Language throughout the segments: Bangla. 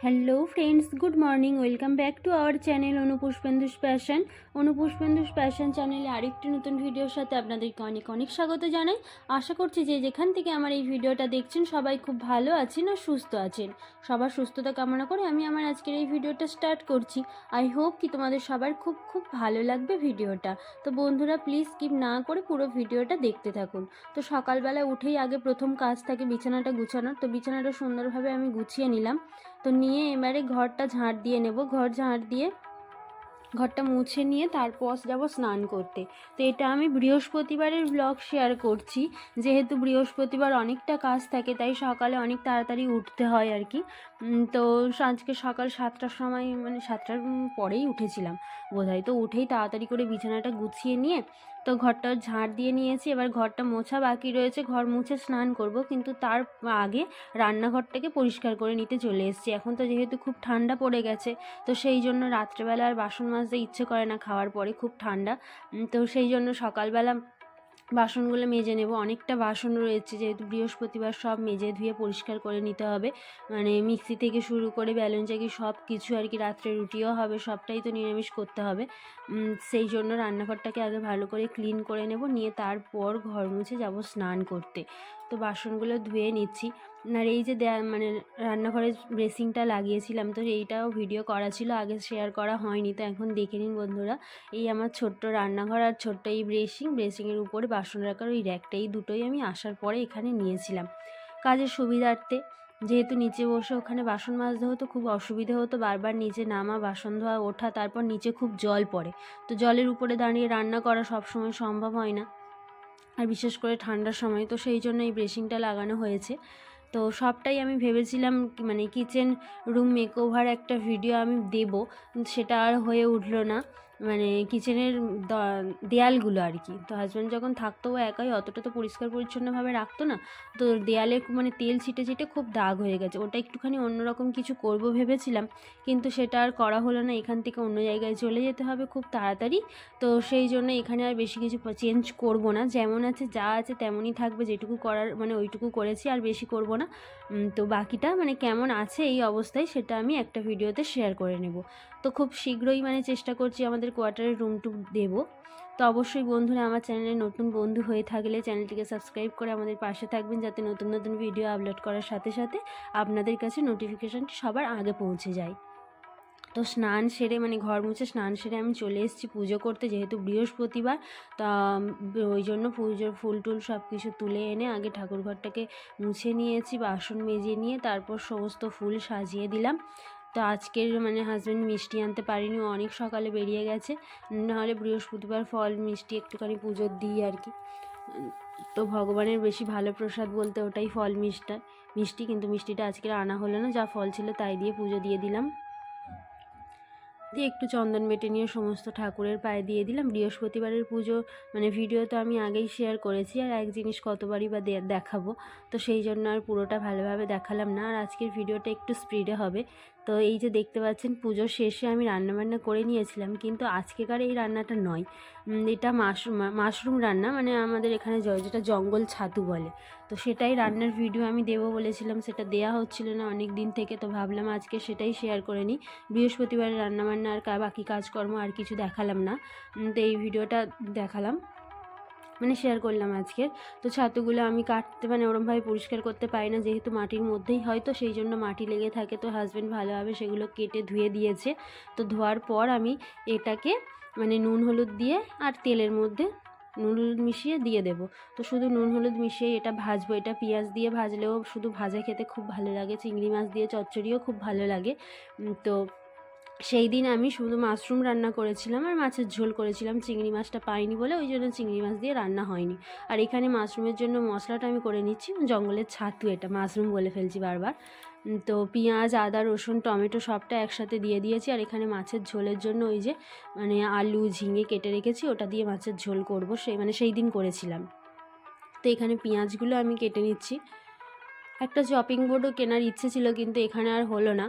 Hello friends, good morning. Welcome back to our channel Anupushpendu's passion. Anupushpendu's passion চ্যানেলে আরেকটি নতুন ভিডিওর সাথে আপনাদেরকে অনেক অনেক স্বাগত জানাই। আশা করছি যে যেখান থেকে আমার এই ভিডিওটা দেখছেন সবাই খুব ভালো আছেন আর সুস্থ আছেন। সবার সুস্থতা কামনা করে আমি আমার আজকের এই ভিডিওটা স্টার্ট করছি। আই হোপ কি তোমাদের সবার খুব খুব ভালো লাগবে ভিডিওটা। তো বন্ধুরা, প্লিজ স্কিপ না করে পুরো ভিডিওটা দেখতে থাকুন। তো সকালবেলা উঠেই আগে প্রথম কাজ থাকে বিছানাটা গুছানোর। তো বিছানাটা সুন্দরভাবে আমি গুছিয়ে নিলাম। তো নিয়ে এবারে ঘরটা ঝাঁট দিয়ে নেব। ঘর ঝাঁট দিয়ে ঘরটা মুছে নিয়ে তারপর যাব স্নান করতে। তো এটা আমি বৃহস্পতিবারের ব্লগ শেয়ার করছি। যেহেতু বৃহস্পতিবার অনেকটা কাজ থাকে, তাই সকালে অনেক তাড়াতাড়ি উঠতে হয় আর কি। তো আজকে সকাল 7টার সময়, মানে 7টার পরেই উঠেছিলাম বোধহয়। তো উঠেই তাড়াতাড়ি করে বিছানাটা গুছিয়ে নিয়ে তো ঘরটা ঝাঁট দিয়ে নিয়েছি। এবার ঘরটা মোছা বাকি রয়েছে, ঘর মুছে স্নান করব, কিন্তু তার আগে রান্নাঘরটাকে পরিষ্কার করে নিতে চলে এসেছি। এখন তো যেহেতু খুব ঠান্ডা পড়ে গেছে, তো সেই জন্য রাত্রেবেলা আর বাসন মাজতে ইচ্ছে করে না, খাওয়ার পরে খুব ঠান্ডা। তো সেই জন্য সকালবেলা বাসনগুলো মেজে নেব। অনেকটা বাসন রয়েছে, যেহেতু বৃহস্পতিবার সব মেজে ধুয়ে পরিষ্কার করে নিতে হবে। মানে মিক্সি থেকে শুরু করে ব্যালন জাগি সব কিছু আর কি, রাত্রে রুটিও হবে, সবটাই তো নিরামিষ করতে হবে। সেই জন্য রান্নাঘরটাকে আগে ভালো করে ক্লিন করে নেব, নিয়ে তারপর ঘর মুছে যাব স্নান করতে। তো বাসনগুলো ধুয়ে নিচ্ছি। আর এই যে মানে রান্নাঘরের বেসিনটা লাগিয়েছিলাম, তো এইটাও ভিডিও করা ছিল, আগে শেয়ার করা হয়নি, তো এখন দেখে নিন বন্ধুরা। এই আমার ছোট্ট রান্নাঘর আর ছোট্ট এই ব্রেসিংয়ের উপরে বাসন রাখার ওই র্যাকটা, এই দুটোই আমি আসার পরে এখানে নিয়েছিলাম কাজের সুবিধার্থে। যেহেতু নিচে বসে ওখানে বাসন মাজতে হতো, খুব অসুবিধে হতো, বারবার নিচে নামা, বাসন ধোয়া, ওঠা, তারপর নিচে খুব জল পড়ে। তো জলের উপরে দাঁড়িয়ে রান্না করা সবসময় সম্ভব হয় না, আর বিশেষ করে ঠান্ডার সময়। তো সেই জন্য এই ব্রেসিংটা লাগানো হয়েছে। তো সবটাই আমি ভেবেছিলাম মানে কিচেন রুম মেকওভার একটা ভিডিও আমি দেব, সেটা আর হয়ে উঠলো না। মানে কিচেনের দেয়ালগুলো আর কি। তো হাজব্যান্ড যখন থাকতো ও একাই, অতটা তো পরিষ্কার পরিচ্ছন্নভাবে রাখতো না। তো দেয়ালে মানে তেল ছিটে ছিটে খুব দাগ হয়ে গেছে। ওটা একটুখানি অন্যরকম কিছু করব ভেবেছিলাম, কিন্তু সেটা আর করা হলো না। এখান থেকে অন্য জায়গায় চলে যেতে হবে খুব তাড়াতাড়ি। তো সেই জন্য এখানে আর বেশি কিছু চেঞ্জ করব না, যেমন আছে যা আছে তেমনই থাকবে। যেটুকু করার মানে ওইটুকু করেছি, আর বেশি করব না। তো বাকিটা মানে কেমন আছে এই অবস্থায়, সেটা আমি একটা ভিডিওতে শেয়ার করে নেব। তো খুব শীঘ্রই মানে চেষ্টা করছি আমাদের কোয়ার্টারের রুমটুক দেব। তো অবশ্যই বন্ধুরা, আমার চ্যানেলে নতুন বন্ধু হয়ে থাকলে চ্যানেলটিকে সাবস্ক্রাইব করে আমাদের পাশে থাকবেন, যাতে নতুন নতুন ভিডিও আপলোড করার সাথে সাথে আপনাদের কাছে নোটিফিকেশানটি সবার আগে পৌঁছে যায়। তো স্নান সেরে মানে ঘর মুছে স্নান সেরে আমি চলে এসেছি পুজো করতে, যেহেতু বৃহস্পতিবার। তা ওই জন্য পুজোর ফুল টুল সব কিছু তুলে এনে আগে ঠাকুরঘরটাকে মুছে নিয়েছি, বাসন মেজে নিয়ে তারপর সমস্ত ফুল সাজিয়ে দিলাম। তো আজকের মানে হাজব্যান্ড মিষ্টি আনতে পারিনি, অনেক সকালে বেরিয়ে গেছে। নাহলে বৃহস্পতিবার ফল মিষ্টি একটুখানি পুজো দিই আর কি। তো ভগবানের বেশি ভালো প্রসাদ বলতে ওটাই ফল মিষ্টি, কিন্তু মিষ্টিটা আজকে আনা হলো না, যা ফল ছিল তাই দিয়ে পুজো দিয়ে দিলাম। দিয়ে একটু চন্দন বেটে নিয়ে সমস্ত ঠাকুরের পায়ে দিয়ে দিলাম। বৃহস্পতিবারের পুজো মানে ভিডিও তো আমি আগেই শেয়ার করেছি, আর এক জিনিস কতবারই বা দেখাবো। তো সেই জন্য আর পুরোটা ভালোভাবে দেখালাম না, আর আজকের ভিডিওটা একটু স্পিডে হবে। তো এই যে দেখতে পাচ্ছেন, পুজোর শেষে আমি রান্নাবান্না করে নিয়েছিলাম, কিন্তু আজকেকার এই রান্নাটা নয়। এটা মাশরুম রান্না, মানে আমাদের এখানে যেটা জঙ্গল ছাতু বলে। তো সেটাই রান্নার ভিডিও আমি দেবো বলেছিলাম, সেটা দেয়া হচ্ছিল না অনেক দিন থেকে। তো ভাবলাম আজকে সেটাই শেয়ার করে নিই। বৃহস্পতিবার রান্নাবান্না আর বাকি কাজকর্ম আর কিছু দেখালাম না। তো এই ভিডিওটা দেখালাম, মানে শেয়ার করলাম আজকের। তো ছাতুগুলো আমি কাটতে মানে ওরমভাবে পরিষ্কার করতে পারি না, যেহেতু মাটির মধ্যেই হয়, তো সেই জন্য মাটি লেগে থাকে। তো হাজব্যান্ড ভালোভাবে সেগুলো কেটে ধুয়ে দিয়েছে। তো ধোয়ার পর আমি এটাকে মানে নুন হলুদ দিয়ে আর তেলের মধ্যে নুন হলুদ মিশিয়ে দিয়ে দেবো। তো শুধু নুন হলুদ মিশিয়ে এটা ভাজবো। এটা পেঁয়াজ দিয়ে ভাজলেও শুধু ভাজা খেতে খুব ভালো লাগে, চিংড়ি মাছ দিয়ে চচ্চড়িও খুব ভালো লাগে। তো সেই দিন আমি শুধু মাশরুম রান্না করেছিলাম আর মাছের ঝোল করেছিলাম, চিংড়ি মাছটা পাইনি বলে ওই জন্য চিংড়ি মাছ দিয়ে রান্না হয়নি। আর এখানে মাশরুমের জন্য মশলাটা আমি করে নিচ্ছি, জঙ্গলের ছাতু, এটা মাশরুম বলে ফেলছি বারবার। তো পেঁয়াজ, আদা, রসুন, টমেটো সবটা একসাথে দিয়ে দিয়েছি। আর এখানে মাছের ঝোলের জন্য ওই যে মানে আলু ঝিঙে কেটে রেখেছি, ওটা দিয়ে মাছের ঝোল করব, সেই দিন করেছিলাম। তো এখানে পেঁয়াজগুলো আমি কেটে নিচ্ছি। একটা চপিং বোর্ডও কেনার ইচ্ছে ছিল, কিন্তু এখানে আর হলো না।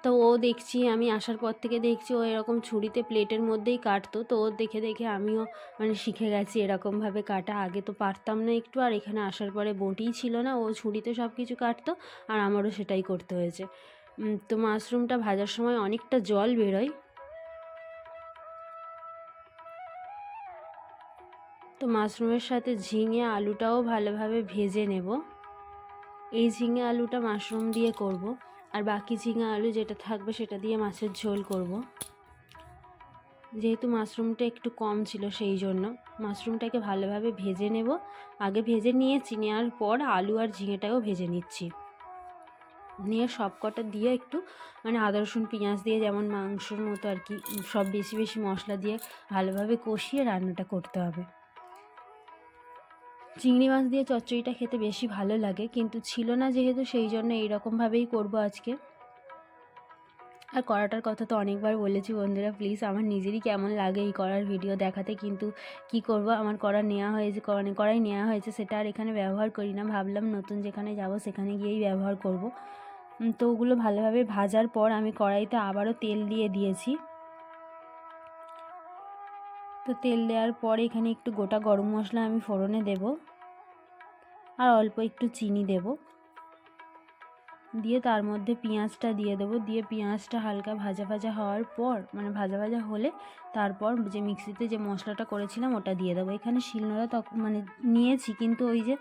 তো ও দেখছি আমি আসার পর থেকে দেখছি ও এরকম ছুরিতে প্লেটের মধ্যেই কাটতো। তো ও দেখে দেখে আমিও মানে শিখে গেছি এরকমভাবে কাটা। আগে তো পারতাম না একটু, আর এখানে আসার পরে বটিই ছিল না, ও ছুরিতে সব কিছু কাটতো, আর আমারও সেটাই করতে হয়েছে। তো মাশরুমটা ভাজার সময় অনেকটা জল বেরোয়, তো মাশরুমের সাথে ঝিঙে আলুটাও ভালোভাবে ভেজে নেব। এই ঝিঙে আলুটা মাশরুম দিয়ে করব, আর বাকি ঝিঙে আলু যেটা থাকবে সেটা দিয়ে মাছের ঝোল করব। যেহেতু মাশরুমটা একটু কম ছিল সেই জন্য মাশরুমটাকে ভালোভাবে ভেজে নেব। আগে ভেজে নিয়েছি, নেওয়ার পর আলু আর ঝিঙেটাও ভেজে নিচ্ছি। নিয়ে সব কটা দিয়ে একটু মানে আদা রসুন পেঁয়াজ দিয়ে যেমন মাংসর মতো আর কি, সব বেশি বেশি মশলা দিয়ে ভালোভাবে কষিয়ে রান্নাটা করতে হবে। চিংড়ি মাছ দিয়ে চচ্চড়িটা খেতে বেশি ভালো লাগে, কিন্তু ছিল না যেহেতু সেই জন্য এইরকমভাবেই করব আজকে। আর কড়াটার কথা তো অনেকবার বলেছি বন্ধুরা, প্লিজ আমার নিজেরই কেমন লাগে এই কড়ার ভিডিও দেখাতে, কিন্তু কি করব, আমার কড়া নেওয়া হয়েছে, মানে কড়াই নেওয়া হয়েছে, সেটা আর এখানে ব্যবহার করি না। ভাবলাম নতুন যেখানে যাব সেখানে গিয়েই ব্যবহার করব। তো ওগুলো ভালোভাবে ভাজার পর আমি কড়াইতে আবারও তেল দিয়ে দিয়েছি। তো তেল দেওয়ার পর এখানে একটু গোটা গরম মশলা আমি ফোড়নে দেব, আর অল্প একটু চিনি দেব, দিয়ে তার মধ্যে পেঁয়াজটা দিয়ে দেবো। দিয়ে পেঁয়াজটা হালকা ভাজা ভাজা হওয়ার পর, মানে ভাজা ভাজা হলে তারপর যে মিক্সিতে যে মশলাটা করেছিলাম ওটা দিয়ে দেবো। এখানে শিলনোড়া তখন মানে নিয়েছি, কিন্তু ওই যে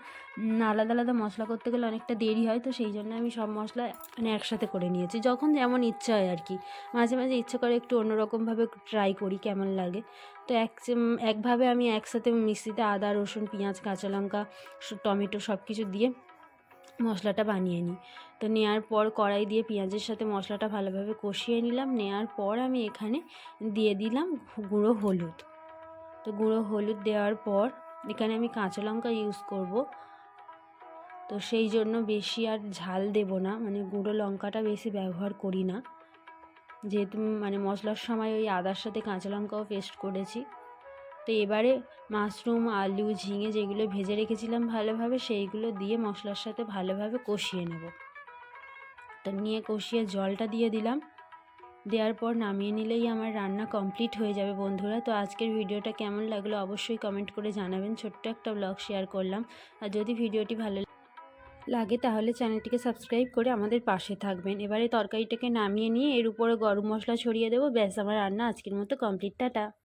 আলাদা আলাদা মশলা করতে গেলে অনেকটা দেরি হয়, তো সেই জন্য আমি সব মশলা মানে একসাথে করে নিয়েছি। যখন যেমন ইচ্ছা হয় আর কি, মাঝে মাঝে ইচ্ছে করে একটু অন্যরকমভাবে ট্রাই করি কেমন লাগে। তো একভাবে আমি একসাথে মিক্সিতে আদা রসুন পেঁয়াজ কাঁচা লঙ্কা টমেটো সব কিছু দিয়ে মশলাটা বানিয়ে নিই। তো নেওয়ার পর কড়াই দিয়ে পেঁয়াজের সাথে মশলাটা ভালোভাবে কষিয়ে নিলাম। নেওয়ার পর আমি এখানে দিয়ে দিলাম গুঁড়ো হলুদ। তো গুঁড়ো হলুদ দেওয়ার পর এখানে আমি কাঁচা লঙ্কা ইউজ করব, তো সেই জন্য বেশি আর ঝাল দেব না, মানে গুঁড়ো লঙ্কাটা বেশি ব্যবহার করি না, যেহেতু মানে মশলার সময় ওই আদার সাথে কাঁচা লঙ্কাও পেস্ট করেছি। তো এবারে মাশরুম আলু ঝিঙে যেগুলো ভেজে রেখেছিলাম ভালোভাবে, সেইগুলো দিয়ে মশলার সাথে ভালোভাবে কষিয়ে নেব। তো নিয়ে কষিয়ে জলটা দিয়ে দিলাম। দেওয়ার পর নামিয়ে নিলেই আমার রান্না কমপ্লিট হয়ে যাবে বন্ধুরা। তো আজকের ভিডিওটা কেমন লাগলো অবশ্যই কমেন্ট করে জানাবেন। ছোট্ট একটা ব্লগ শেয়ার করলাম, আর যদি ভিডিওটি ভালো লাগে তাহলে চ্যানেলটিকে সাবস্ক্রাইব করে আমাদের পাশে থাকবেন। এবারে তরকারিটাকে নামিয়ে নিয়ে এর উপরে গরম মশলা ছড়িয়ে দেবো। ব্যাস, আমার রান্না আজকের মতো কমপ্লিট। টাটা।